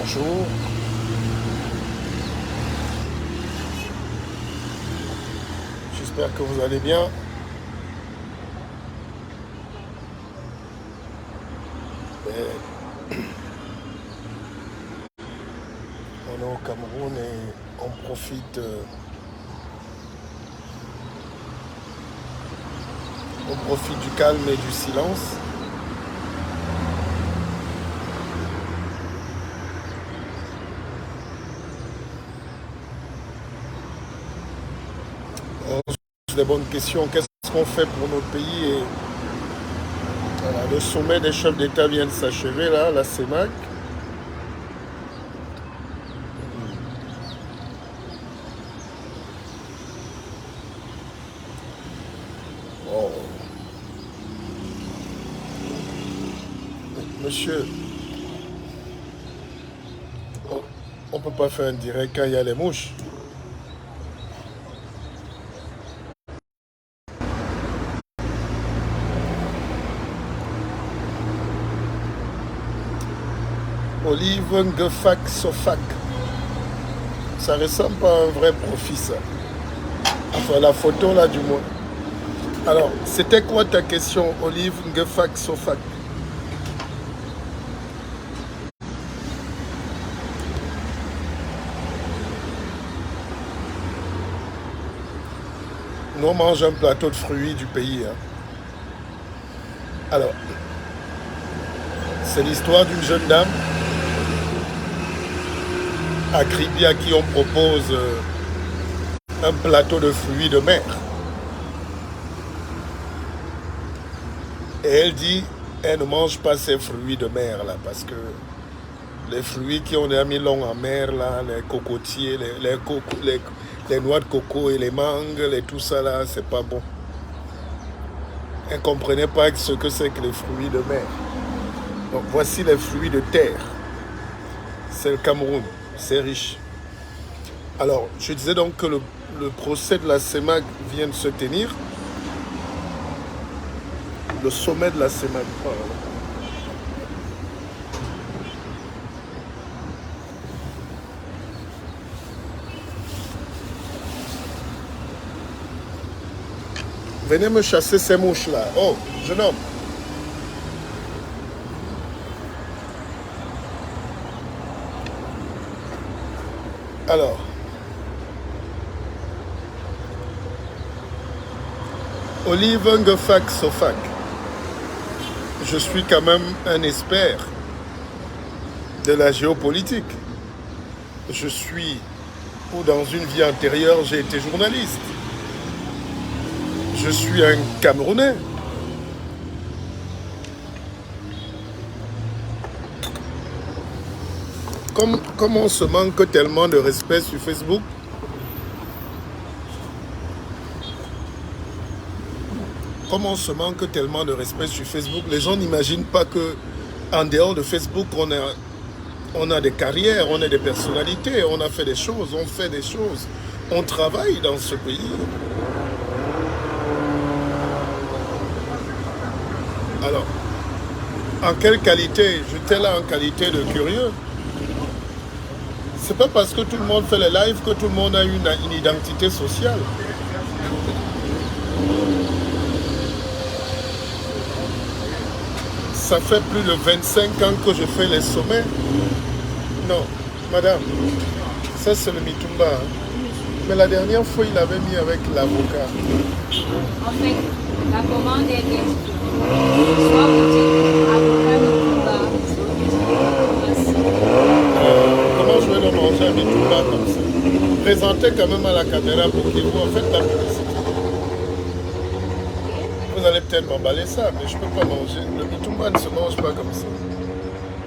bonjour. J'espère que vous allez bien. On est au Cameroun et on profite du calme et du silence. On se pose des bonnes questions. Qu'est-ce qu'on fait pour notre pays? Et voilà, le sommet des chefs d'État vient de s'achever, là, la CEMAC. Oh, monsieur, on ne peut pas faire un direct quand il y a les mouches. Olive Ngefak Sofak. Ça ressemble pas à un vrai profit, ça. Enfin, la photo, là, du moins. Alors, c'était quoi ta question, Olive Ngefak Sofak? Nous, on mange un plateau de fruits du pays. Hein. Alors, c'est l'histoire d'une jeune dame à Kribi à qui on propose un plateau de fruits de mer. Et elle dit, elle ne mange pas ces fruits de mer là, parce que les fruits qui ont mis long en mer là, les cocotiers, les noix de coco et les mangues, tout ça là, c'est pas bon. Elle ne comprenait pas ce que c'est que les fruits de mer. Donc voici les fruits de terre. C'est le Cameroun, c'est riche. Alors, je disais donc que le procès de la CEMAC vient de se tenir. Le sommet de la CEMAC. Venez me chasser ces mouches-là. Oh, jeune homme. Alors, Olive Ngefak Sofak. Je suis quand même un expert de la géopolitique. Je suis, ou dans une vie antérieure, j'ai été journaliste. Je suis un Camerounais. Comme on se manque tellement de respect sur Facebook, les gens n'imaginent pas que en dehors de Facebook, on a des carrières, on a des personnalités, on a fait des choses, on fait des choses, on travaille dans ce pays. Alors, en quelle qualité? J'étais là en qualité de curieux. C'est pas parce que tout le monde fait les lives que tout le monde a une identité sociale. Ça fait plus de 25 ans que je fais les sommets. Non, madame, ça c'est le Mitumba. Hein. Mais la dernière fois, il avait mis avec l'avocat. En fait, la commande est exprimée. Soit vous dites avocat Mitumba, Comment je vais le manger à Mitumba comme ça? Présentez quand même à la caméra pour qu'il vous en faites la publicité. Vous allez peut-être m'emballer ça, mais je ne peux pas manger. Le Mitumba ne se mange pas comme ça.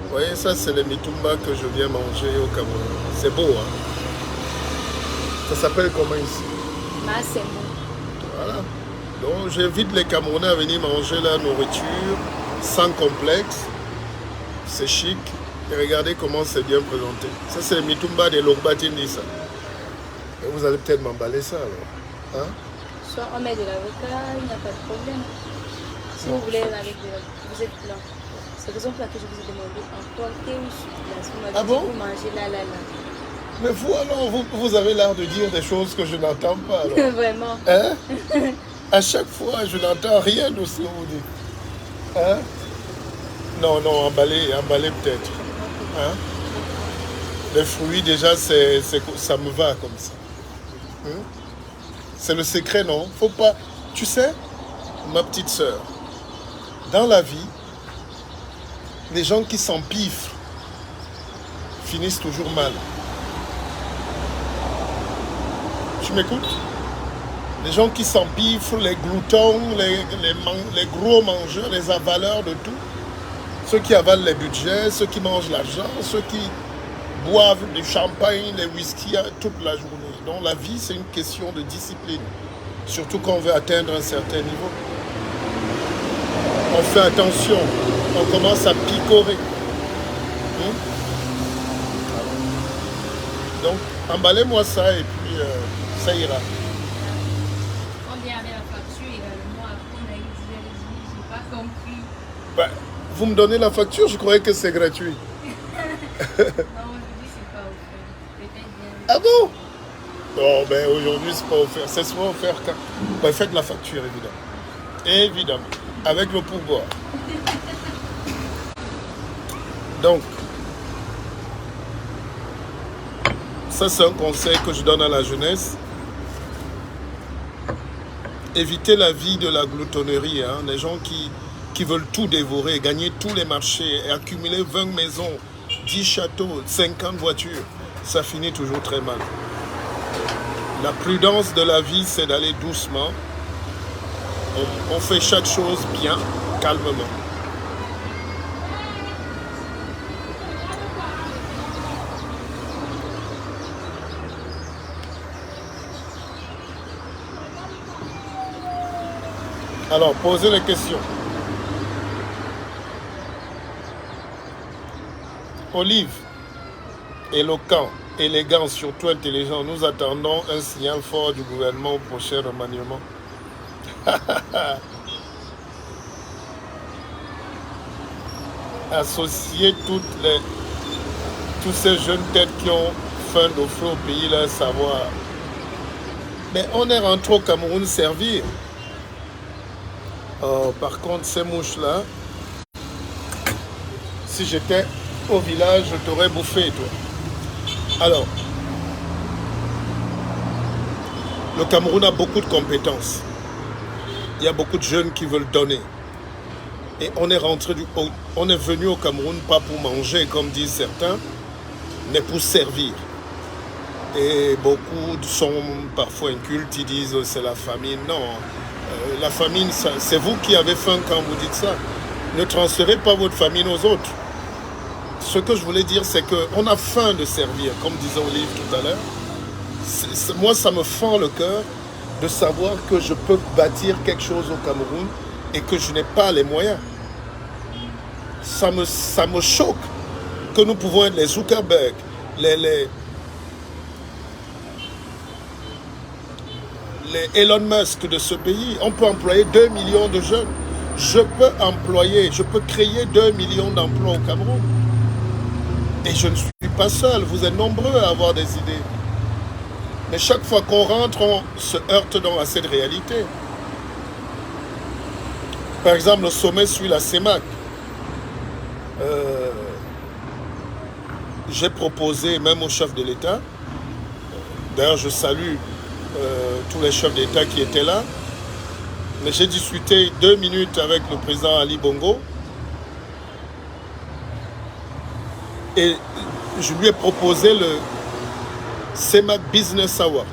Vous voyez, ça c'est le Mitumba que je viens manger au Cameroun. C'est beau, hein? Ça s'appelle comment ici? Massemo. Voilà. Donc j'invite les Camerounais à venir manger la nourriture sans complexe. C'est chic. Et regardez comment c'est bien présenté. Ça c'est le Mitumba de Logbatini, ça. Et vous allez peut-être m'emballer ça alors. Hein? Soit on met de l'avocat, il n'y a pas de problème. Si vous voulez avec de l'avocat, vous êtes blanc. C'est la raison pour laquelle je vous ai demandé emporter ou sur place. Vous m'avez Ah dit bon? vous mangez là. Mais vous alors, vous avez l'air de dire des choses que je n'entends pas alors. Vraiment. Hein? À chaque fois, je n'entends rien de ce que vous dites. Hein? Non, emballer peut-être. Hein? Les fruits, déjà, ça me va comme ça. Hein? C'est le secret, non? Faut pas... Tu sais, ma petite sœur, dans la vie, les gens qui s'empiffrent finissent toujours mal. Tu m'écoutes? Les gens qui s'empiffrent, les gloutons, les gros mangeurs, les avaleurs de tout, ceux qui avalent les budgets, ceux qui mangent l'argent, ceux qui boivent du champagne, les whisky toute la journée. Donc la vie, c'est une question de discipline, surtout quand on veut atteindre un certain niveau. On fait attention, on commence à picorer. Donc, emballez-moi ça et puis ça ira. Combien avait la facture également? Après, on a dit, j'ai pas compris. Ben, vous me donnez la facture, je croyais que c'est gratuit. Non, aujourd'hui, c'est pas offert. Peut-être bien. Ah bon? Non, ben aujourd'hui, c'est pas offert. C'est souvent offert quand... Ben, faites la facture, évidemment. Évidemment. Avec le pourboire. Donc, ça, c'est un conseil que je donne à la jeunesse. Évitez la vie de la gloutonnerie. Hein. Les gens qui veulent tout dévorer, gagner tous les marchés et accumuler 20 maisons, 10 châteaux, 50 voitures, ça finit toujours très mal. La prudence de la vie, c'est d'aller doucement. On fait chaque chose bien, calmement. Alors, posez les questions. Olive, éloquent, élégant, surtout intelligent, nous attendons un signal fort du gouvernement au prochain remaniement. Associer tous ces jeunes têtes qui ont faim d'offrir au pays leur savoir. Mais on est rentré au Cameroun servir. Par contre, ces mouches-là, si j'étais au village, je t'aurais bouffé, toi. Alors, le Cameroun a beaucoup de compétences. Il y a beaucoup de jeunes qui veulent donner. Et on est venu au Cameroun pas pour manger, comme disent certains, mais pour servir. Et beaucoup sont parfois incultes, ils disent c'est la famine. Non, la famine, c'est vous qui avez faim quand vous dites ça. Ne transférez pas votre famine aux autres. Ce que je voulais dire, c'est qu'on a faim de servir, comme disait Olive tout à l'heure. Moi, ça me fend le cœur de savoir que je peux bâtir quelque chose au Cameroun et que je n'ai pas les moyens. Ça me choque que nous pouvons être les Zuckerberg, les Elon Musk de ce pays. On peut employer 2 millions de jeunes. Je peux créer 2 millions d'emplois au Cameroun. Et je ne suis pas seul, vous êtes nombreux à avoir des idées. Mais chaque fois qu'on rentre, on se heurte donc à cette réalité. Par exemple, le sommet suit la CEMAC. J'ai proposé, même au chef de l'État, d'ailleurs je salue tous les chefs d'État qui étaient là, mais j'ai discuté 2 minutes avec le président Ali Bongo et je lui ai proposé le CEMAC Business Award.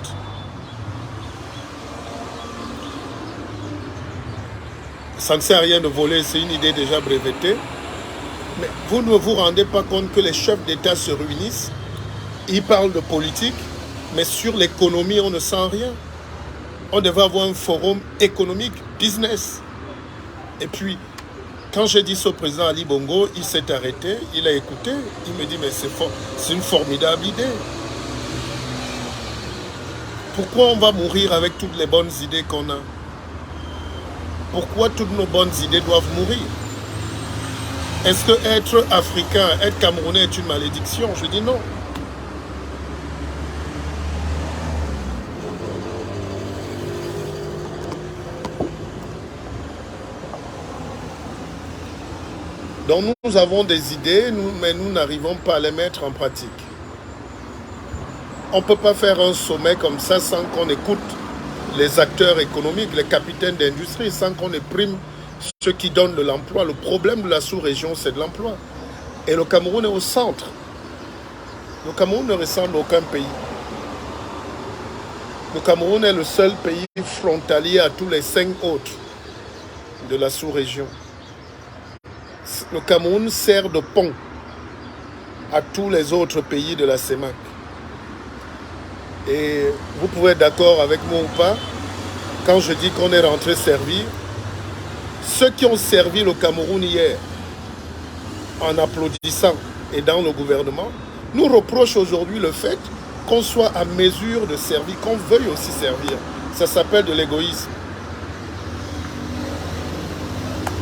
Ça ne sert à rien de voler, c'est une idée déjà brevetée. Mais vous ne vous rendez pas compte que les chefs d'État se réunissent, ils parlent de politique, mais sur l'économie, on ne sent rien. On devait avoir un forum économique, business. Et puis, quand j'ai dit ça au président Ali Bongo, il s'est arrêté, il a écouté, il me dit, mais c'est une formidable idée. Pourquoi on va mourir avec toutes les bonnes idées qu'on a? Pourquoi toutes nos bonnes idées doivent mourir? Est-ce que être africain, être camerounais est une malédiction? Je dis non. Donc nous avons des idées, mais nous n'arrivons pas à les mettre en pratique. On ne peut pas faire un sommet comme ça sans qu'on écoute les acteurs économiques, les capitaines d'industrie, sans qu'on éprime ceux qui donnent de l'emploi. Le problème de la sous-région, c'est de l'emploi. Et le Cameroun est au centre. Le Cameroun ne ressemble à aucun pays. Le Cameroun est le seul pays frontalier à tous les 5 autres de la sous-région. Le Cameroun sert de pont à tous les autres pays de la CEMAC. Et vous pouvez être d'accord avec moi ou pas, quand je dis qu'on est rentré servir, ceux qui ont servi le Cameroun hier, en applaudissant et dans le gouvernement, nous reprochent aujourd'hui le fait qu'on soit à mesure de servir, qu'on veuille aussi servir. Ça s'appelle de l'égoïsme.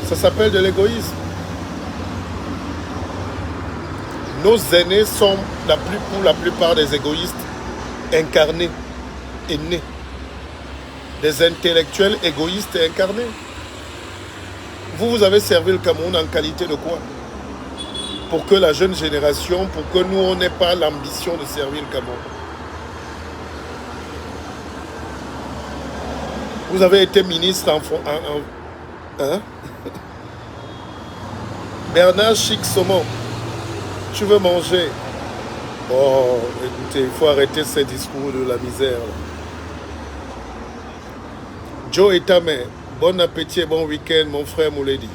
Ça s'appelle de l'égoïsme. Nos aînés sont pour la plupart des égoïstes incarnés et nés. Des intellectuels égoïstes et incarnés. Vous avez servi le Cameroun en qualité de quoi? Pour que la jeune génération, pour que nous, on n'ait pas l'ambition de servir le Cameroun. Vous avez été ministre hein? Bernard Chic-Saumon, tu veux manger? Oh, écoutez, il faut arrêter ces discours de la misère. Joe Etame, bon appétit et bon week-end, mon frère Mouledi.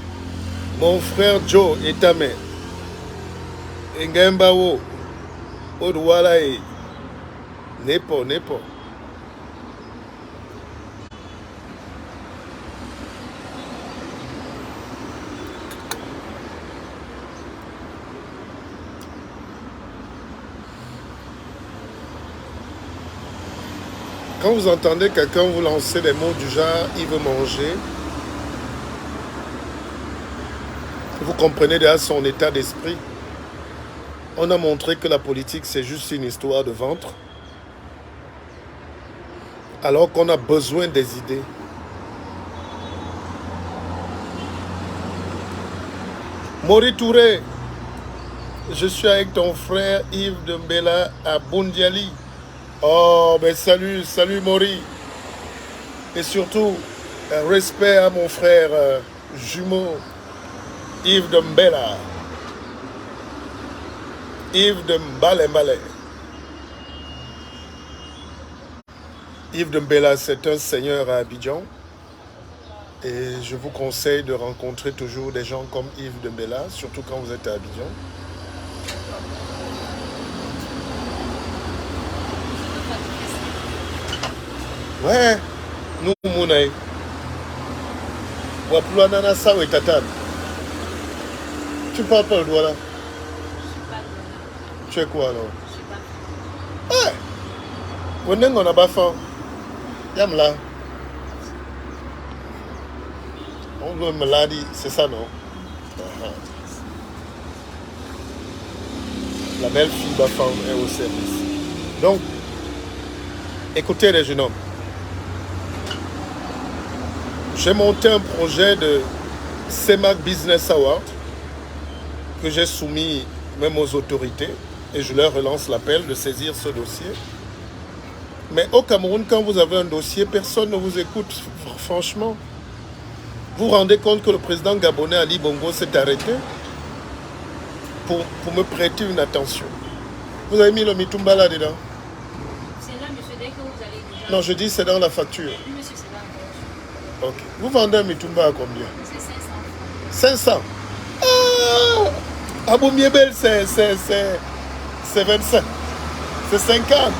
Mon frère Joe Etame. Ngembawo, Odwalae, Nepo. Quand vous entendez quelqu'un vous lancer des mots du genre « il veut manger », vous comprenez déjà son état d'esprit. On a montré que la politique, c'est juste une histoire de ventre, alors qu'on a besoin des idées. Mori Touré, je suis avec ton frère Yves Dembella à Bundiali. Oh, ben salut Mori. Et surtout, respect à mon frère jumeau, Yves Dembella. Yves Dembala. Yves Dembella, c'est un seigneur à Abidjan. Et je vous conseille de rencontrer toujours des gens comme Yves Dembella, surtout quand vous êtes à Abidjan. Ouais, nous, Mounaï. Waplouanana Sawe Tatan. Tu parles pas le doigt là? Tu es quoi alors? Ouais. On n'a pas faim. Yam là. On veut me l'a dit, c'est ça non? La belle fille Bafan est au service. Donc, écoutez les jeunes hommes. J'ai monté un projet de CEMAC Business Award que j'ai soumis même aux autorités et je leur relance l'appel de saisir ce dossier. Mais au Cameroun, quand vous avez un dossier, personne ne vous écoute, franchement. Vous vous rendez compte que le président gabonais Ali Bongo s'est arrêté pour me prêter une attention. Vous avez mis le Mitumba là-dedans? C'est là, monsieur, dès que vous allez déjà... Non, je dis c'est dans la facture. Oui, monsieur, c'est là. Ok. Vous vendez un Mitumba à combien? C'est 500. 500. Ah, Abou Miebel, c'est 25. C'est 50.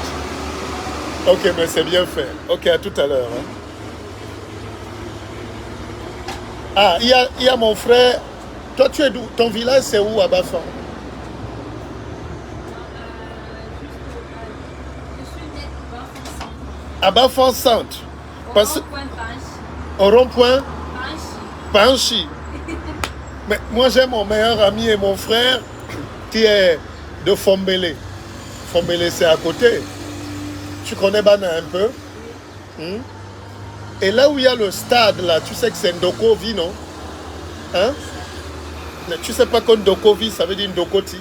Ok, mais c'est bien fait. Ok, à tout à l'heure. Hein. Ah, il y a mon frère. Toi, tu es d'où? Ton village, c'est où à Bafan? Je suis né À Bafan Centre. au rond-point Panchi. Au rond-point Panchi. Panchi. Mais moi, j'ai mon meilleur ami et mon frère qui est de Fombélé. Fombélé, c'est à côté. Tu connais Bana un peu? Hmm? Et là où il y a le stade, là, tu sais que c'est Ndokovi, non? Hein? Mais tu sais pas que Ndokovi, ça veut dire Ndokoti.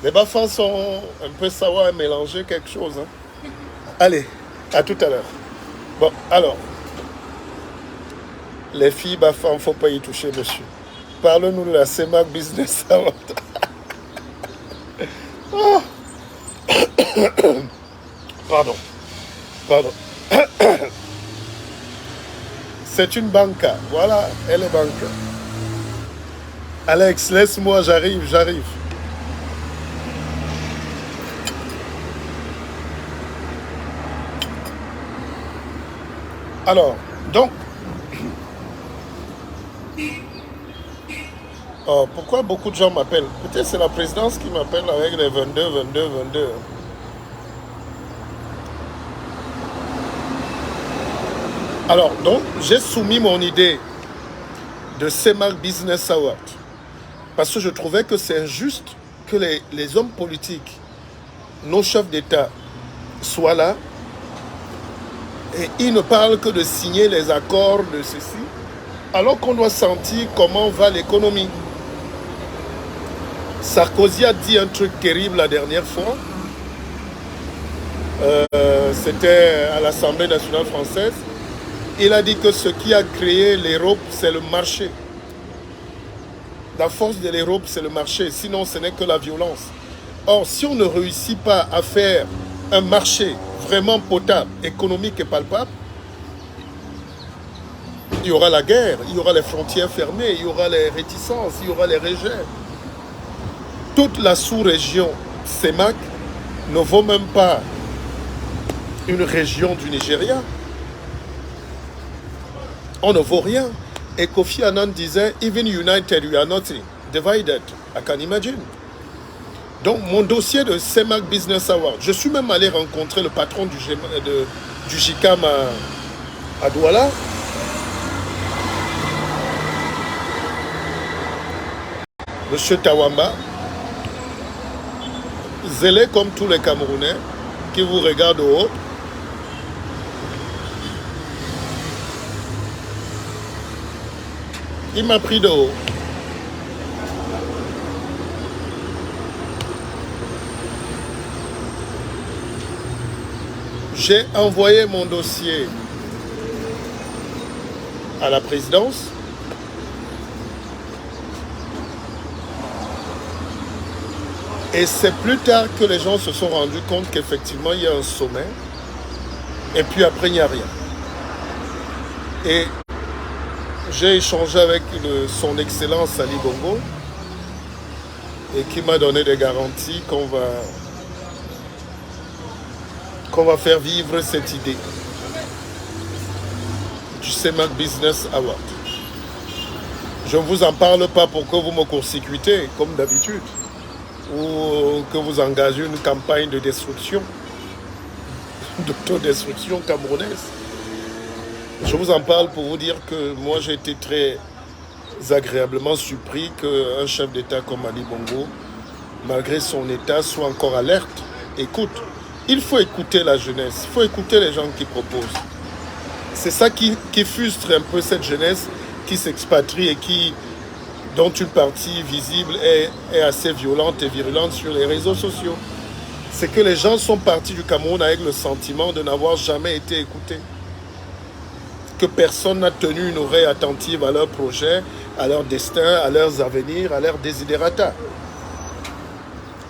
Les Bafans sont un peu savoir mélanger quelque chose. Hein? Allez, à tout à l'heure. Bon, alors. Les filles Bafans, il ne faut pas y toucher, monsieur. Parle-nous de la CEMAC Business Award. Oh. Pardon. Pardon. C'est une banca. Voilà, elle est banca. Alex, laisse-moi, j'arrive. Alors, donc, pourquoi beaucoup de gens m'appellent? Peut-être c'est la présidence qui m'appelle avec les 22. Alors, donc, j'ai soumis mon idée de CEMAC Business Award parce que je trouvais que c'est injuste que les hommes politiques, nos chefs d'État, soient là et ils ne parlent que de signer les accords de ceci, alors qu'on doit sentir comment va l'économie. Sarkozy a dit un truc terrible la dernière fois. C'était à l'Assemblée nationale française. Il a dit que ce qui a créé l'Europe, c'est le marché. La force de l'Europe, c'est le marché. Sinon, ce n'est que la violence. Or, si on ne réussit pas à faire un marché vraiment potable, économique et palpable, il y aura la guerre, il y aura les frontières fermées, il y aura les réticences, il y aura les rejets. Toute la sous-région CEMAC ne vaut même pas une région du Nigeria. On ne vaut rien. Et Kofi Annan disait, even united, we are nothing. Divided, I can imagine. Donc, mon dossier de CEMAC Business Award, je suis même allé rencontrer le patron du JICAM à Douala. Monsieur Tawamba, zélé comme tous les Camerounais qui vous regardent au haut. Il m'a pris de haut. J'ai envoyé mon dossier à la présidence. Et c'est plus tard que les gens se sont rendus compte qu'effectivement, il y a un sommet. Et puis après, il n'y a rien. Et j'ai échangé avec son Excellence Ali Bongo et qui m'a donné des garanties qu'on va faire vivre cette idée du CEMAC Business Award. Je ne vous en parle pas pour que vous me court-circuitez comme d'habitude ou que vous engagez une campagne de destruction, d'autodestruction camerounaise. Je vous en parle pour vous dire que moi j'ai été très agréablement surpris qu'un chef d'État comme Ali Bongo, malgré son état, soit encore alerte. Écoute, il faut écouter la jeunesse, il faut écouter les gens qui proposent. C'est ça qui frustre un peu cette jeunesse qui s'expatrie et dont une partie visible est assez violente et virulente sur les réseaux sociaux. C'est que les gens sont partis du Cameroun avec le sentiment de n'avoir jamais été écoutés. Que personne n'a tenu une oreille attentive à leurs projets, à leur destin, à leurs avenirs, à leurs desiderata.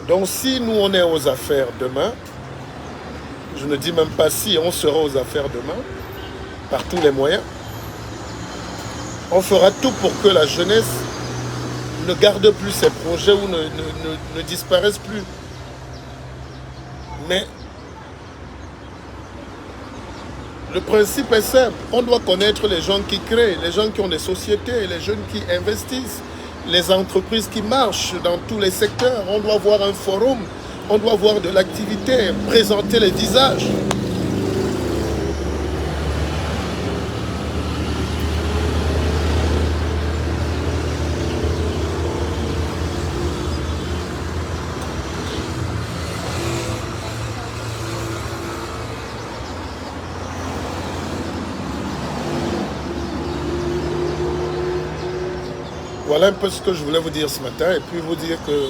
Donc si nous on est aux affaires demain, je ne dis même pas si, on sera aux affaires demain, par tous les moyens, on fera tout pour que la jeunesse ne garde plus ses projets ou ne disparaisse plus. Mais le principe est simple, on doit connaître les gens qui créent, les gens qui ont des sociétés, les jeunes qui investissent, les entreprises qui marchent dans tous les secteurs. On doit voir un forum, on doit voir de l'activité, présenter les visages. Voilà un peu ce que je voulais vous dire ce matin. Et puis vous dire que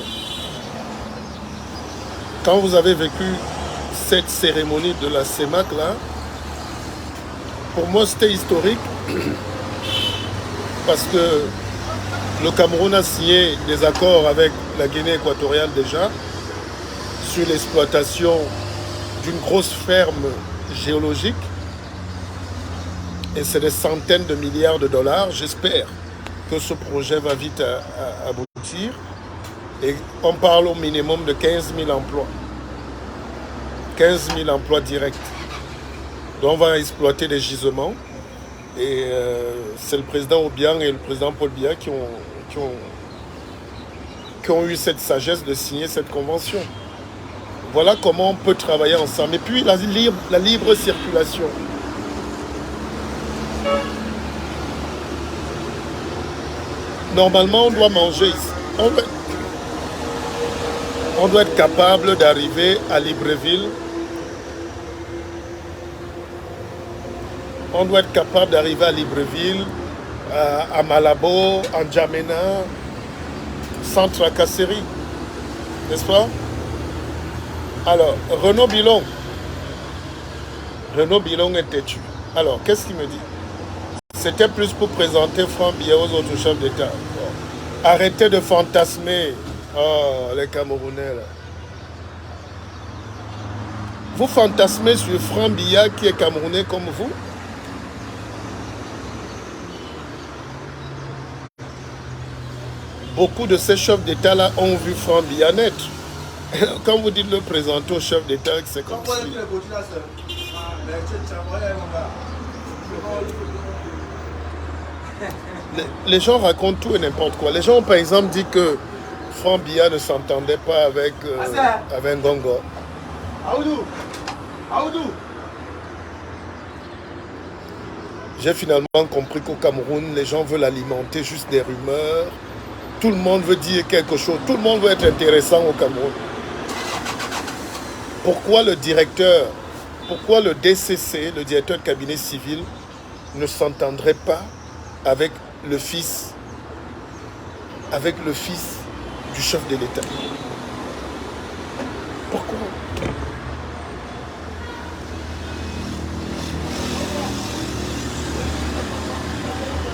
quand vous avez vécu cette cérémonie de la CEMAC là, pour moi c'était historique parce que le Cameroun a signé des accords avec la Guinée équatoriale déjà sur l'exploitation d'une grosse ferme géologique et c'est des centaines de milliards de dollars. J'espère que ce projet va vite aboutir et on parle au minimum de 15 000 emplois. 15 000 emplois directs. Donc on va exploiter des gisements et c'est le président Obiang et le président Paul Biya qui ont eu cette sagesse de signer cette convention. Voilà comment on peut travailler ensemble. Et puis la libre circulation. Normalement, on doit manger ici. On doit être capable d'arriver à Libreville. On doit être capable d'arriver à Libreville, à Malabo, en Djamena, sans tracasserie. N'est-ce pas? Alors, Renaud Bilong est têtu. Alors, qu'est-ce qu'il me dit? C'était plus pour présenter Franck Biya aux autres chefs d'État. Bon. Arrêtez de fantasmer. Oh, les Camerounais, là. Vous fantasmez sur Franck Biya qui est Camerounais comme vous? Beaucoup de ces chefs d'État-là ont vu Franck Biya naître. Quand vous dites le présenter au chef d'État, c'est comme si... Les gens racontent tout et n'importe quoi. Les gens ont par exemple dit que Franck Biya ne s'entendait pas avec Ngongo. J'ai finalement compris qu'au Cameroun, les gens veulent alimenter juste des rumeurs. Tout le monde veut dire quelque chose. Tout le monde veut être intéressant au Cameroun. Pourquoi le DCC, le directeur de cabinet civil, ne s'entendrait pas avec le fils du chef de l'État? Pourquoi?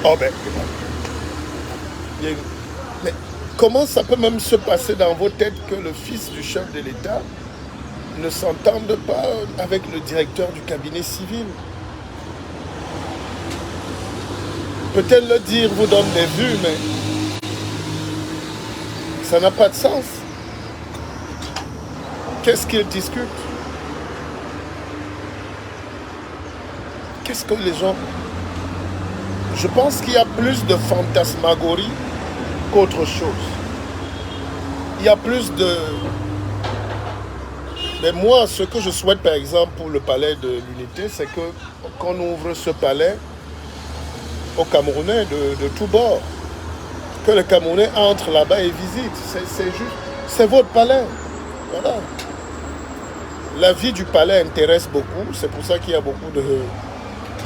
Oh ben, mais comment ça peut même se passer dans vos têtes que le fils du chef de l'État ne s'entende pas avec le directeur du cabinet civil? Peut-être le dire vous donne des vues, mais ça n'a pas de sens. Qu'est-ce qu'ils discutent? Qu'est-ce que les gens... Je pense qu'il y a plus de fantasmagorie qu'autre chose. Il y a plus de... Mais moi, ce que je souhaite, par exemple, pour le palais de l'Unité, c'est qu'on ouvre ce palais aux Camerounais de tous bords. Que les Camerounais entrent là-bas et visitent. C'est votre palais. Voilà. La vie du palais intéresse beaucoup. C'est pour ça qu'il y a beaucoup de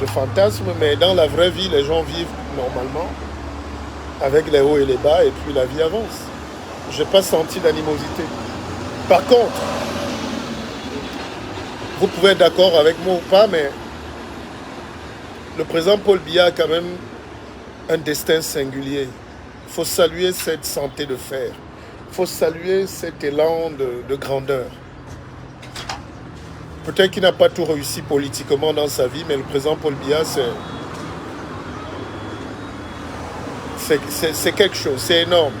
fantasmes. Mais dans la vraie vie, les gens vivent normalement, avec les hauts et les bas, et puis la vie avance. Je n'ai pas senti d'animosité. Par contre, vous pouvez être d'accord avec moi ou pas, mais le président Paul Biya a quand même un destin singulier. Il faut saluer cette santé de fer. Il faut saluer cet élan de grandeur. Peut-être qu'il n'a pas tout réussi politiquement dans sa vie, mais le président Paul Biya, c'est quelque chose, c'est énorme.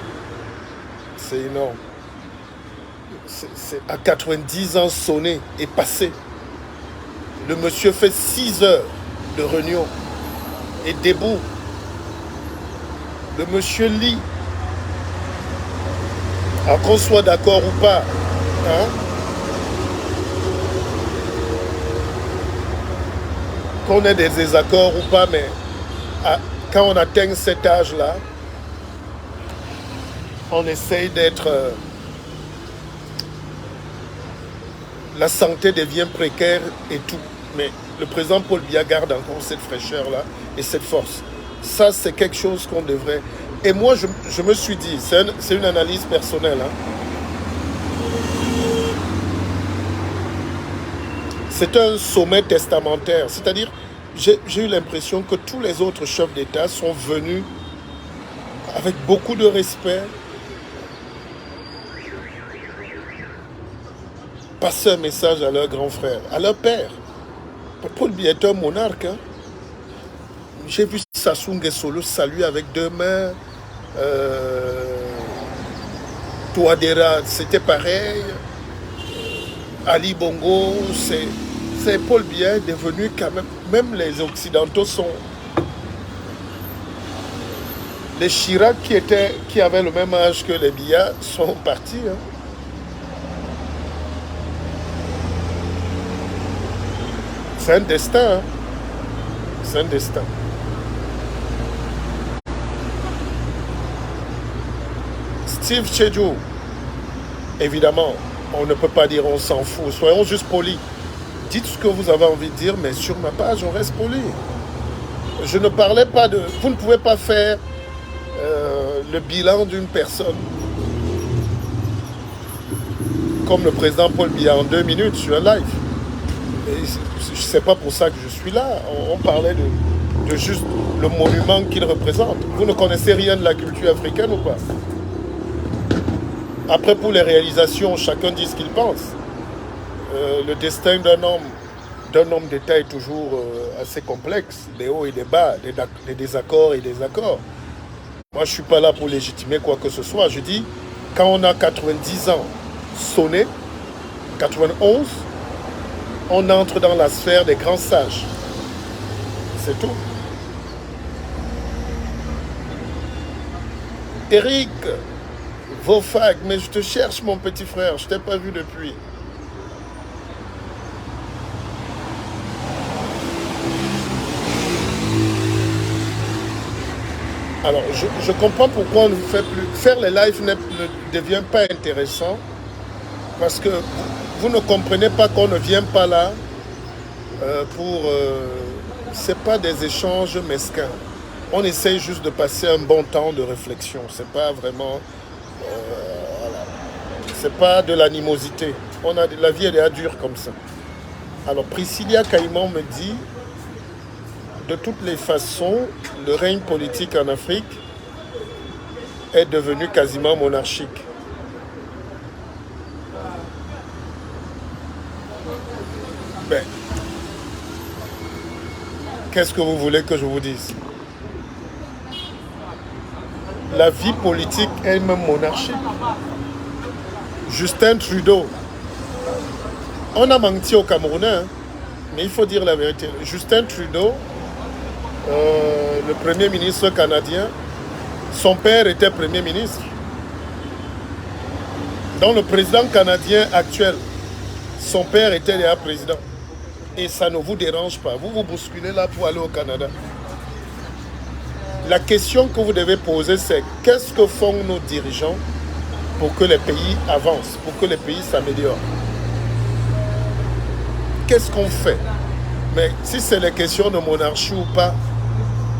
C'est énorme. À 90 ans sonné et passé. Le monsieur fait 6 heures de réunion et debout. Le monsieur lit. Alors qu'on soit d'accord ou pas. Hein? Qu'on ait des désaccords ou pas, mais quand on atteint cet âge-là, on essaye d'être... la santé devient précaire et tout. Mais le président Paul Biya garde encore cette fraîcheur-là et cette force. Ça, c'est quelque chose qu'on devrait... Et moi, je me suis dit, c'est une analyse personnelle, hein. C'est un sommet testamentaire. C'est-à-dire, j'ai eu l'impression que tous les autres chefs d'État sont venus avec beaucoup de respect, passer un message à leur grand frère, à leur père. Paul Biya est un monarque, hein. J'ai vu Sassou Nguesso le saluer avec deux mains. Touadéra, c'était pareil. Ali Bongo, c'est Paul Biya devenu quand même. Même les Occidentaux sont. Les Chirac qui avaient le même âge que les Biya sont partis, hein. C'est un destin, hein. C'est un destin. Steve Tchedjou, évidemment, on ne peut pas dire on s'en fout. Soyons juste polis. Dites ce que vous avez envie de dire, mais sur ma page, on reste poli. Je ne parlais pas de... Vous ne pouvez pas faire le bilan d'une personne comme le président Paul Biya en 2 minutes sur un live. Et c'est pas pour ça que je suis là. On parlait de juste le monument qu'il représente. Vous ne connaissez rien de la culture africaine ou pas? Après, pour les réalisations, chacun dit ce qu'il pense. Le destin d'un homme d'État est toujours assez complexe. Des hauts et des bas, des désaccords et des accords. Moi, je ne suis pas là pour légitimer quoi que ce soit. Je dis, quand on a 90 ans sonné, 91, on entre dans la sphère des grands sages. C'est tout. Eric Vofag, mais je te cherche, mon petit frère. Je ne t'ai pas vu depuis. Alors, je comprends pourquoi on ne fait plus. Faire les lives ne devient pas intéressant. Parce que vous ne comprenez pas qu'on ne vient pas là pour... c'est pas des échanges mesquins. On essaye juste de passer un bon temps de réflexion. C'est pas vraiment... voilà. C'est pas de l'animosité. La vie, elle est dure comme ça. Alors, Priscilla Caïman me dit, de toutes les façons, le règne politique en Afrique est devenu quasiment monarchique. Ben, qu'est-ce que vous voulez que je vous dise? La vie politique est même monarchique. Justin Trudeau, on a menti aux Camerounais, hein, mais il faut dire la vérité. Justin Trudeau, le premier ministre canadien, son père était premier ministre. Donc le président canadien actuel, son père était déjà président. Et ça ne vous dérange pas. Vous vous bousculez là pour aller au Canada. La question que vous devez poser, c'est qu'est-ce que font nos dirigeants pour que les pays avancent, pour que les pays s'améliorent? Qu'est-ce qu'on fait? Mais si c'est les questions de monarchie ou pas,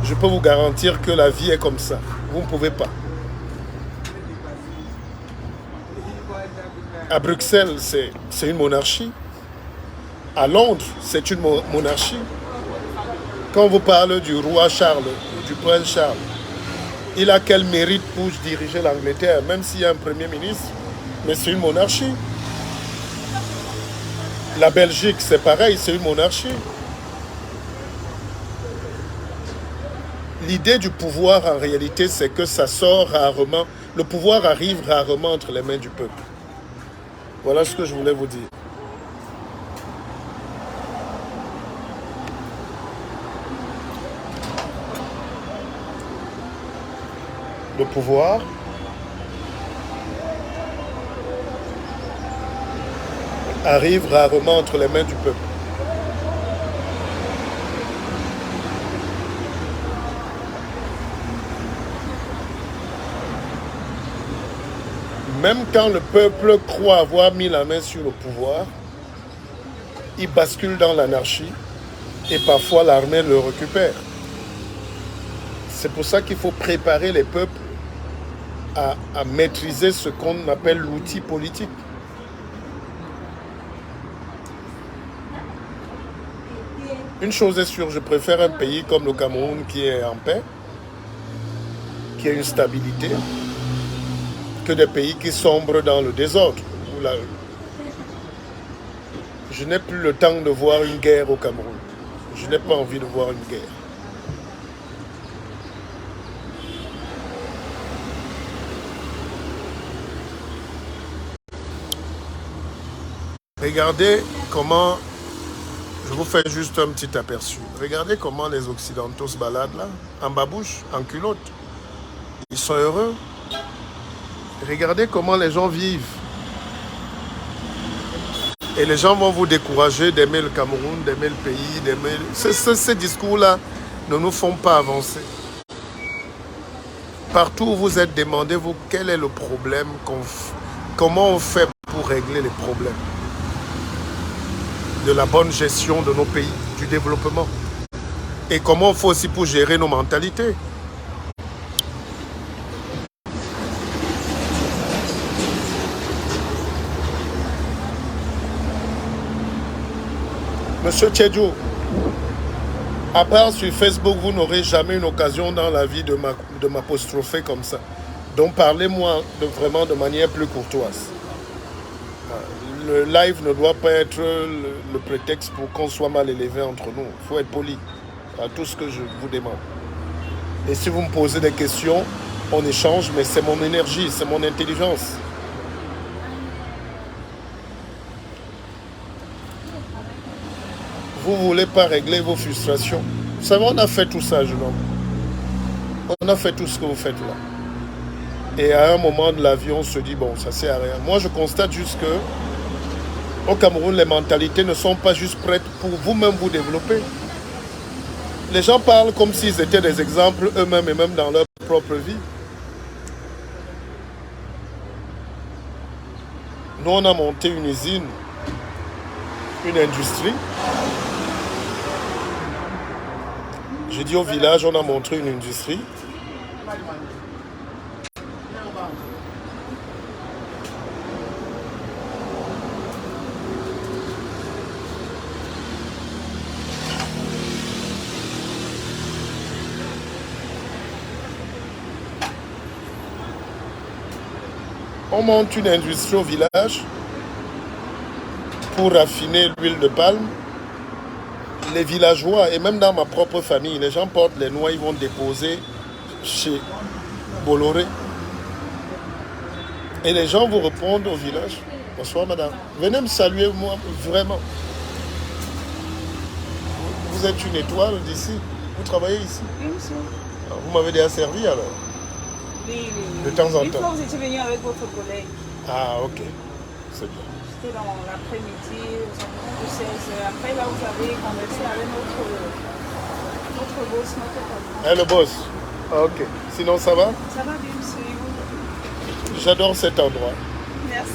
je peux vous garantir que la vie est comme ça. Vous ne pouvez pas. À Bruxelles, c'est une monarchie. À Londres, c'est une monarchie. Quand vous parlez du roi Charles, du prince Charles, il a quel mérite pour diriger l'Angleterre, même s'il y a un premier ministre, mais c'est une monarchie. La Belgique, c'est pareil, c'est une monarchie. L'idée du pouvoir, en réalité, c'est que ça sort rarement. Le pouvoir arrive rarement entre les mains du peuple. Voilà ce que je voulais vous dire. Le pouvoir arrive rarement entre les mains du peuple. Même quand le peuple croit avoir mis la main sur le pouvoir, il bascule dans l'anarchie et parfois l'armée le récupère. C'est pour ça qu'il faut préparer les peuples à maîtriser ce qu'on appelle l'outil politique. Une chose est sûre, je préfère un pays comme le Cameroun qui est en paix, qui a une stabilité, que des pays qui sombrent dans le désordre. Je n'ai plus le temps de voir une guerre au Cameroun. Je n'ai pas envie de voir une guerre. Regardez comment, je vous fais juste un petit aperçu. Regardez comment les Occidentaux se baladent là, en babouche, en culotte. Ils sont heureux. Regardez comment les gens vivent. Et les gens vont vous décourager d'aimer le Cameroun, d'aimer le pays, d'aimer... Ces discours-là ne nous font pas avancer. Partout où vous êtes, demandez-vous quel est le problème, comment on fait pour régler les problèmes de la bonne gestion de nos pays, du développement. Et comment on fait aussi pour gérer nos mentalités. Monsieur Tchedjo, à part sur Facebook, vous n'aurez jamais une occasion dans la vie de m'apostropher comme ça. Donc parlez-moi vraiment de manière plus courtoise. Le live ne doit pas être le prétexte pour qu'on soit mal élevé entre nous. Il faut être poli à tout ce que je vous demande. Et si vous me posez des questions, on échange, mais c'est mon énergie, c'est mon intelligence. Vous ne voulez pas régler vos frustrations. Vous savez, on a fait tout ça, jeune homme. On a fait tout ce que vous faites là. Et à un moment de la vie, on se dit, bon, ça ne sert à rien. Moi, je constate juste que au Cameroun, les mentalités ne sont pas juste prêtes pour vous-même vous développer. Les gens parlent comme s'ils étaient des exemples eux-mêmes et même dans leur propre vie. Nous, on a monté une usine, une industrie. J'ai dit au village, on a montré une industrie. On monte une industrie au village pour raffiner l'huile de palme. Les villageois, et même dans ma propre famille, les gens portent les noix, ils vont déposer chez Bolloré. Et les gens vous répondent au village. Bonsoir madame. Venez me saluer moi, vraiment. Vous êtes une étoile d'ici. Vous travaillez ici. Oui, monsieur. Alors, vous m'avez déjà servi alors. Oui. De temps en temps. Une fois, vous étiez venu avec votre collègue. Ah, ok. C'est bien. C'était dans l'après-midi, aux environs de 16h. Après, là, vous avez conversé avec notre boss, notre patron. Le boss. Ah, ok. Sinon, ça va? Ça va bien, monsieur. Vous? J'adore cet endroit. Merci.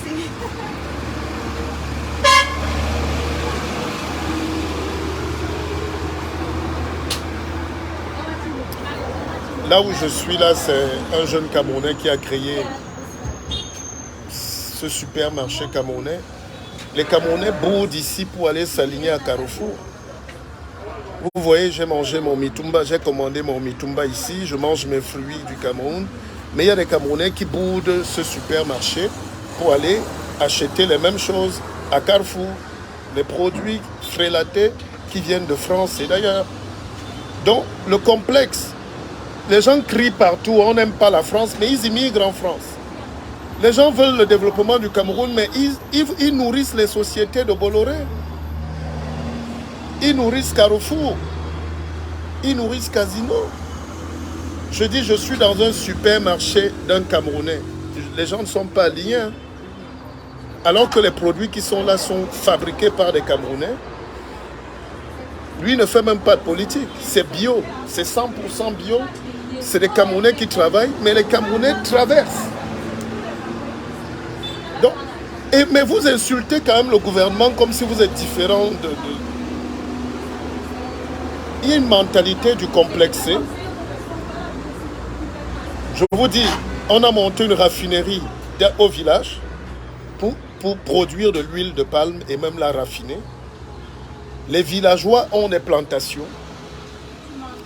Là où je suis, là, c'est un jeune Camerounais qui a créé ce supermarché camerounais. Les Camerounais boudent ici pour aller s'aligner à Carrefour. Vous voyez, j'ai mangé mon mitumba, j'ai commandé mon mitumba ici, je mange mes fruits du Cameroun. Mais il y a des Camerounais qui boudent ce supermarché pour aller acheter les mêmes choses à Carrefour. Les produits frélatés qui viennent de France et d'ailleurs. Donc, le complexe. Les gens crient partout, on n'aime pas la France, mais ils immigrent en France. Les gens veulent le développement du Cameroun, mais ils nourrissent les sociétés de Bolloré. Ils nourrissent Carrefour. Ils nourrissent Casino. Je dis, je suis dans un supermarché d'un Camerounais. Les gens ne sont pas alignés. Alors que les produits qui sont là sont fabriqués par des Camerounais. Lui ne fait même pas de politique. C'est bio. C'est 100% bio. C'est des Camerounais qui travaillent, mais les Camerounais traversent. Donc, mais vous insultez quand même le gouvernement comme si vous êtes différent de... Il y a une mentalité du complexé. Je vous dis, On a monté une raffinerie au village pour produire de l'huile de palme et même la raffiner. Les villageois ont des plantations.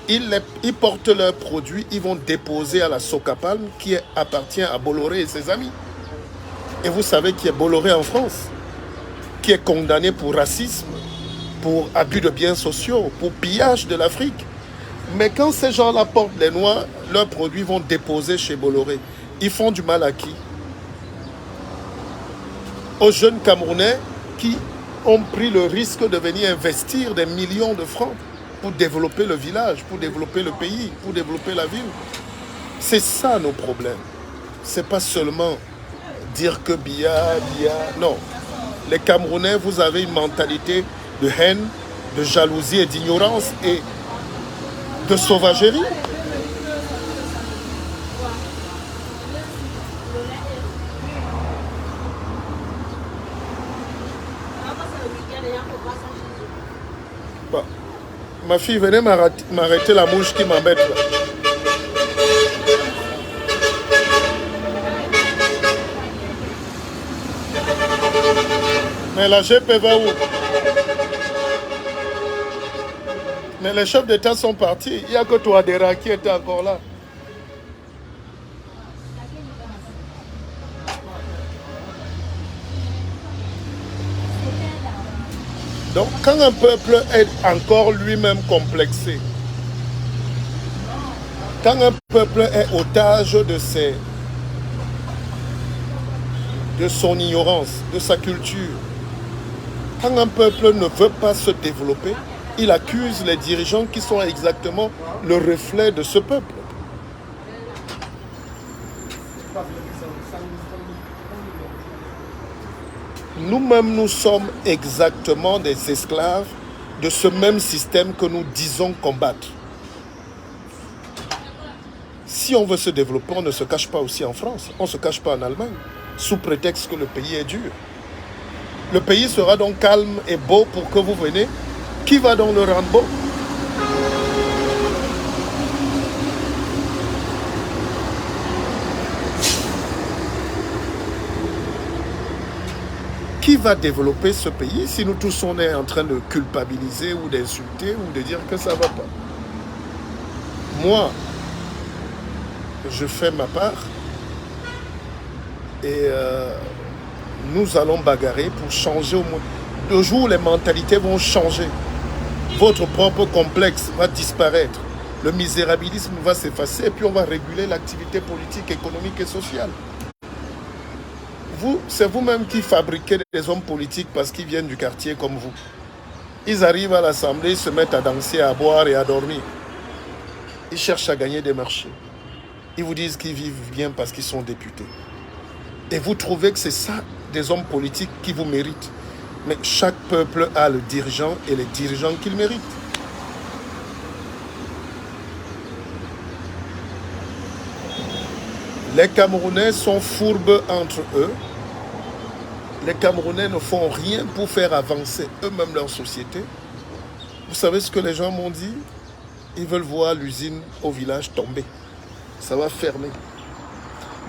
Ils portent leurs produits, ils vont déposer à la Socapalm qui appartient à Bolloré et ses amis. Et vous savez qui est Bolloré en France, qui est condamné pour racisme, pour abus de biens sociaux, pour pillage de l'Afrique. Mais quand ces gens-là portent les Noirs, leurs produits vont déposer chez Bolloré. Ils font du mal à qui? Aux jeunes Camerounais qui ont pris le risque de venir investir des millions de francs pour développer le village, pour développer le pays, pour développer la ville. C'est ça nos problèmes. C'est pas seulement dire que Biya. Non. Les Camerounais, vous avez une mentalité de haine, de jalousie et d'ignorance et de sauvagerie. Bah, ma fille, venez m'arrêter la mouche qui m'embête là. Mais la GP va où? Mais les chefs d'État sont partis. Il n'y a que Touadéra qui était encore là. Donc, quand un peuple est encore lui-même complexé, quand un peuple est otage de son ignorance, de sa culture, quand un peuple ne veut pas se développer, il accuse les dirigeants qui sont exactement le reflet de ce peuple. Nous-mêmes, nous sommes exactement des esclaves de ce même système que nous disons combattre. Si on veut se développer, on ne se cache pas aussi en France, on ne se cache pas en Allemagne, sous prétexte que le pays est dur. Le pays sera donc calme et beau pour que vous venez. Qui va donc le rendre beau? Qui va développer ce pays si nous tous on est en train de culpabiliser ou d'insulter ou de dire que ça ne va pas? Moi, je fais ma part et nous allons bagarrer pour changer au moins. Le jour où les mentalités vont changer, votre propre complexe va disparaître, le misérabilisme va s'effacer et puis on va réguler l'activité politique, économique et sociale. C'est vous-même qui fabriquez des hommes politiques parce qu'ils viennent du quartier comme vous. Ils arrivent à l'Assemblée, ils se mettent à danser, à boire et à dormir. Ils cherchent à gagner des marchés. Ils vous disent qu'ils vivent bien parce qu'ils sont députés. Et vous trouvez que c'est ça, des hommes politiques qui vous méritent. Mais chaque peuple a le dirigeant et les dirigeants qu'il mérite. Les Camerounais sont fourbes entre eux. Les Camerounais ne font rien pour faire avancer eux-mêmes leur société. Vous savez ce que les gens m'ont dit? Ils veulent voir l'usine au village tomber. Ça va fermer.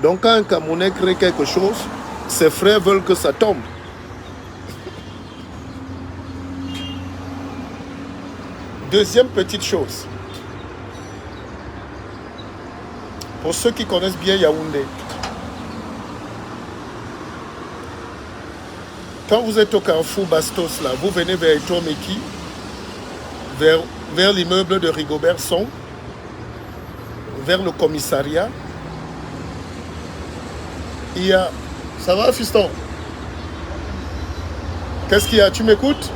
Donc quand un Camerounais crée quelque chose, ses frères veulent que ça tombe. Deuxième petite chose. Pour ceux qui connaissent bien Yaoundé, quand vous êtes au carrefour Bastos, là, vous venez vers Etomeki, vers l'immeuble de Rigobert Song, vers le commissariat. Il y a... Ça va, fiston? Qu'est-ce qu'il y a? Tu m'écoutes?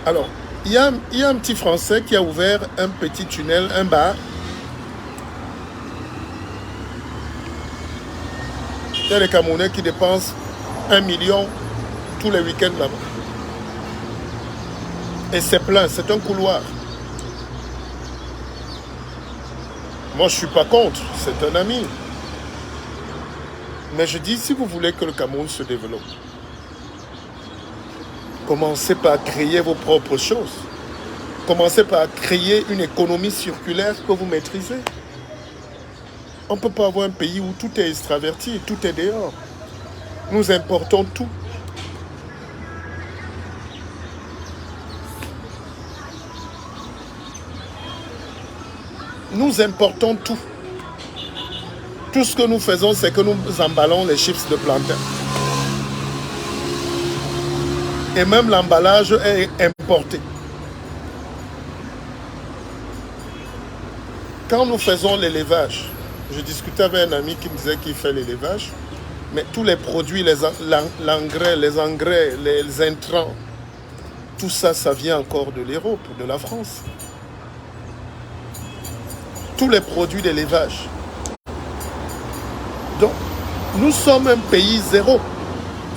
Alors, il y a un petit Français qui a ouvert un petit tunnel, un bar. Il y a des Camerounais qui dépensent 1 million tous les week-ends là-bas. Et c'est plein, c'est un couloir. Moi, je ne suis pas contre, c'est un ami. Mais je dis, si vous voulez que le Cameroun se développe, commencez par créer vos propres choses. Commencez par créer une économie circulaire que vous maîtrisez. On ne peut pas avoir un pays où tout est extraverti, tout est dehors. Nous importons tout. Nous importons tout. Tout ce que nous faisons, c'est que nous emballons les chips de plantain. Et même l'emballage est importé. Quand nous faisons l'élevage, je discutais avec un ami qui me disait qu'il fait l'élevage, mais tous les produits, l'engrais, les intrants, tout ça, ça vient encore de l'Europe, de la France. Tous les produits d'élevage. Donc, nous sommes un pays zéro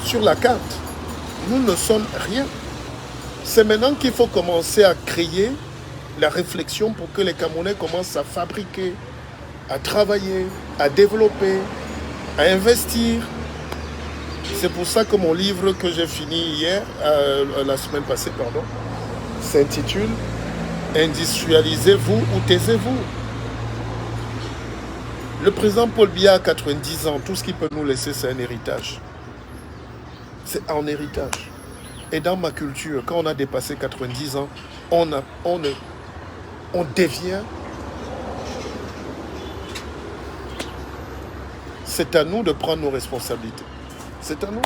sur la carte. Nous ne sommes rien. C'est maintenant qu'il faut commencer à créer la réflexion pour que les Camerounais commencent à fabriquer, à travailler, à développer, à investir. C'est pour ça que mon livre que j'ai fini hier, la semaine passée, pardon, s'intitule « Industrialisez-vous ou taisez-vous ». Le président Paul Biya a 90 ans. Tout ce qu'il peut nous laisser, c'est un héritage. C'est un héritage. Et dans ma culture, quand on a dépassé 90 ans, on devient... C'est à nous de prendre nos responsabilités. C'est à nous.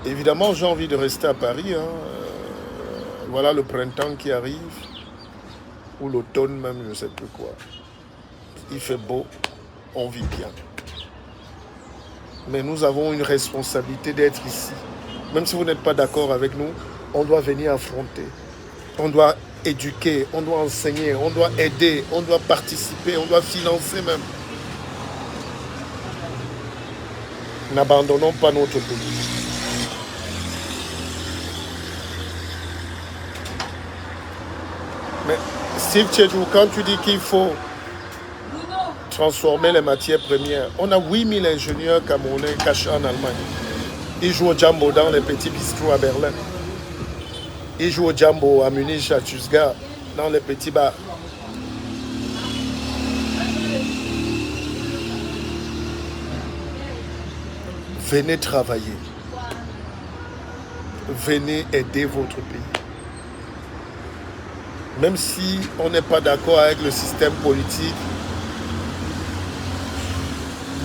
Évidemment, j'ai envie de rester à Paris. Voilà le printemps qui arrive. Ou l'automne même, je ne sais plus quoi. Il fait beau, on vit bien. Mais nous avons une responsabilité d'être ici. Même si vous n'êtes pas d'accord avec nous, on doit venir affronter. On doit éduquer, on doit enseigner, on doit aider, on doit participer, on doit financer même. N'abandonnons pas notre pays. Mais Steve Tchedjou, quand tu dis qu'il faut transformer les matières premières, on a 8000 ingénieurs camerounais cachés en Allemagne. Ils jouent au Jambo dans les petits bistrots à Berlin. Ils jouent au Jambo à Munich, à Stuttgart, dans les petits bars. Venez travailler. Venez aider votre pays. Même si on n'est pas d'accord avec le système politique,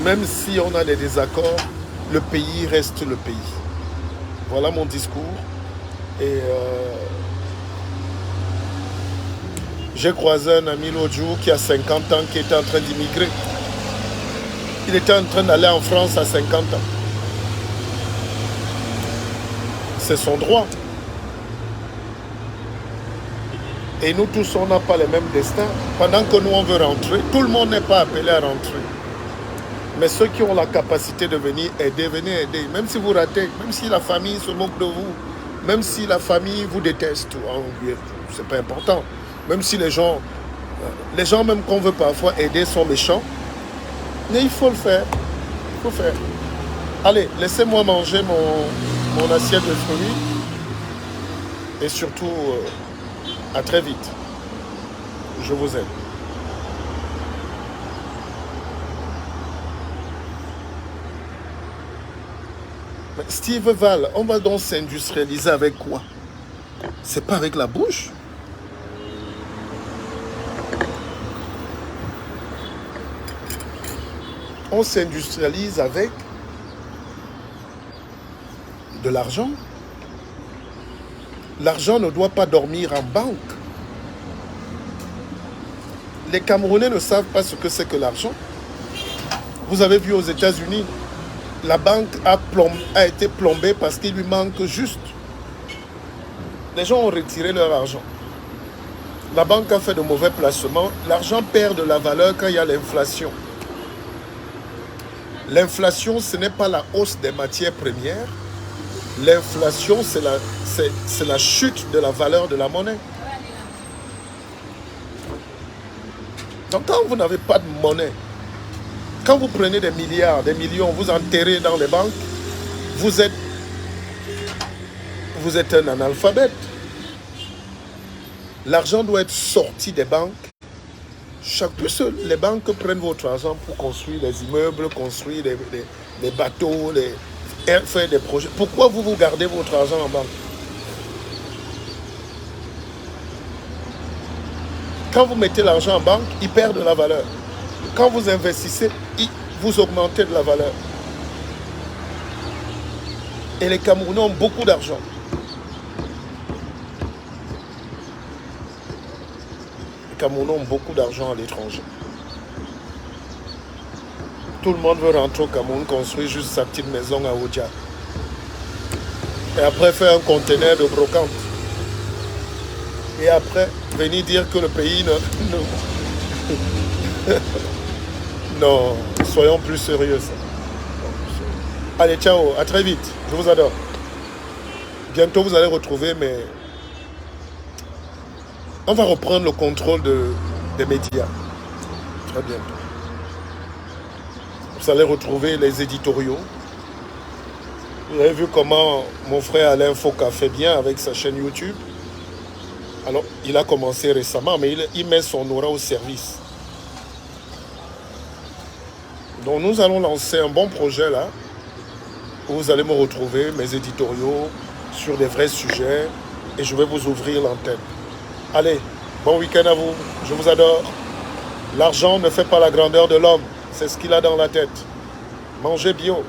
même si on a des désaccords, le pays reste le pays. Voilà mon discours. Et j'ai croisé un ami l'autre jour qui a 50 ans, qui était en train d'immigrer. Il était en train d'aller en France à 50 ans. C'est son droit. Et nous tous, on n'a pas les mêmes destins. Pendant que nous, on veut rentrer, tout le monde n'est pas appelé à rentrer. Mais ceux qui ont la capacité de venir aider, venez aider. Même si vous ratez, même si la famille se moque de vous, même si la famille vous déteste, c'est pas important. Même si les gens même qu'on veut parfois aider sont méchants, mais il faut le faire. Il faut faire. Allez, laissez-moi manger mon assiette de fruits. Et surtout, à très vite. Je vous aime. Steve Val, on va donc s'industrialiser avec quoi? C'est pas avec la bouche. On s'industrialise avec de l'argent. L'argent ne doit pas dormir en banque. Les Camerounais ne savent pas ce que c'est que l'argent. Vous avez vu aux États-Unis, la banque a été plombée parce qu'il lui manque juste. Les gens ont retiré leur argent. La banque a fait de mauvais placements. L'argent perd de la valeur quand il y a l'inflation. L'inflation, ce n'est pas la hausse des matières premières. L'inflation, c'est la chute de la valeur de la monnaie. Donc quand vous n'avez pas de monnaie, quand vous prenez des milliards, des millions, vous enterrez dans les banques, vous êtes un analphabète. L'argent doit être sorti des banques. Plus les banques prennent votre argent pour construire des immeubles, construire des bateaux, faire des projets. Pourquoi vous gardez votre argent en banque? Quand vous mettez l'argent en banque, il perd de la valeur. Quand vous investissez, vous augmentez de la valeur. Et les Camerounais ont beaucoup d'argent. Les Camerounais ont beaucoup d'argent à l'étranger. Tout le monde veut rentrer au Cameroun, construire juste sa petite maison à Odia. Et après faire un conteneur de brocante. Et après, venir dire que le pays non, soyons plus sérieux. Ça. Allez, ciao, à très vite. Je vous adore. Bientôt, vous allez retrouver, mais on va reprendre le contrôle des médias. Très bientôt. Vous allez retrouver les éditoriaux. Vous avez vu comment mon frère Alain Foucault a fait bien avec sa chaîne YouTube. Alors, il a commencé récemment, mais il met son aura au service. Donc, nous allons lancer un bon projet là, où vous allez me retrouver, mes éditoriaux, sur des vrais sujets, et je vais vous ouvrir l'antenne. Allez, bon week-end à vous, je vous adore. L'argent ne fait pas la grandeur de l'homme, c'est ce qu'il a dans la tête. Mangez bio.